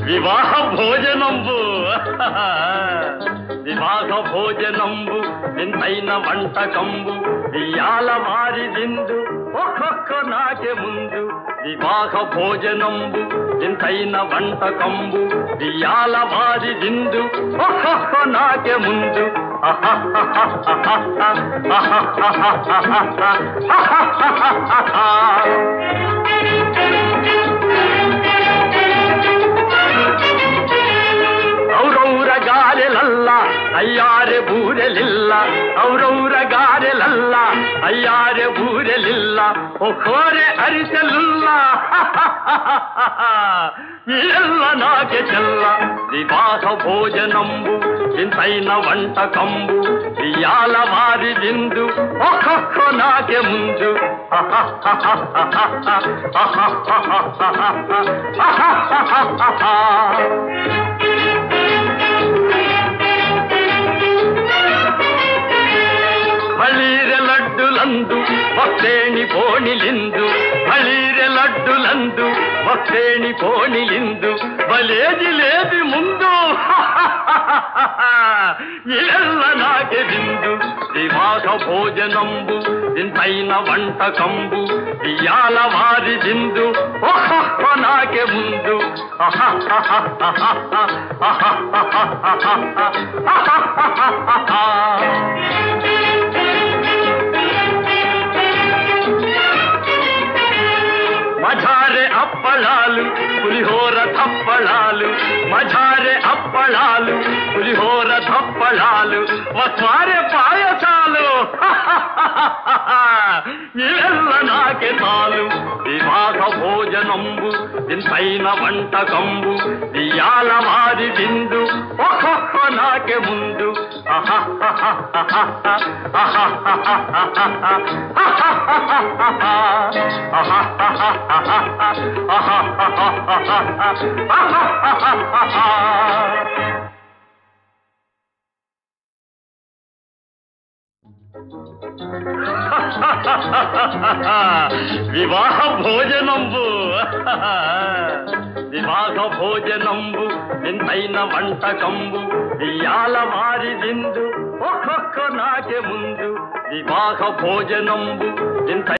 వివాహ భోజనంబు వివాహ భోజనంబు వింతైన వంటకంబు ఇయాల వారి దిందు ఒక్కొక్క నాకే ముందు వివాహ భోజనంబు వింతైన వంటకంబు ఇయాల వారి దిందు ఒక్కొక్క నాకే ముందు ಔರೌರ ಗಾರೆಲಲ್ಲ ಅಯ್ಯಾರೆ ಬೂರೆಲಿಲ್ಲ ಔರೌರ ಗಾರೆಲಲ್ಲ ಅಯ್ಯಾರೆ ಬೂರೆಲಿಲ್ಲ ಒಖೋರೆ ಅರಿಸಲಿಲ್ಲ ಎಲ್ಲ ನಾಕೆ ಚೆಲ್ಲ ವಿವಾಹ ಭೋಜನಂಬು ಇಂತೈನ వంటకంబు ఇయాల వారిదిందు ఒక్కొక్క నాకే ముందు ಹಳೀರೆ ಲಡ್ಡುಲಂದು ಭಕ್ತೇಣಿ ಪೋಣಿಲಿಂದು ಹಳೀರೆ ಲಡ್ಡುಲಂದು ಭಕ್ತೇಣಿ ಪೋಣಿಲಿಂದು ಬಲೇಜಿ ಲೇಬಿ ಮುಂದು ಇವೆಲ್ಲ ನಾಕೆ ಬಿಂದು ವಿವಾಹ ಭೋಜನಂಬು ಇಂತೈನ వంటకంబు ఇయాల వారిదిందు ఒక్కొక్క నాకే ముందు మజారే అప్పళాలు పులిహోర తప్పళాలు మజారే అప్పళాలు పులిహోర తప్పళాలు వస్వారే పాయసాలు ఇవెల్ల నాకే చాలు వివాహ భోజనంబు ఇంతైన వంటకంబు ఇయాల వారి దిందు ఒక్కొక్క నాకే ముందు వివాహ భోజనంబు వివాహ భోజనంబు ఇంతైన వంటకంబు ఇయాల వారిదిందు ఒక్కొక్క నాకే ముందు వివాహ భోజనంబు ఇంత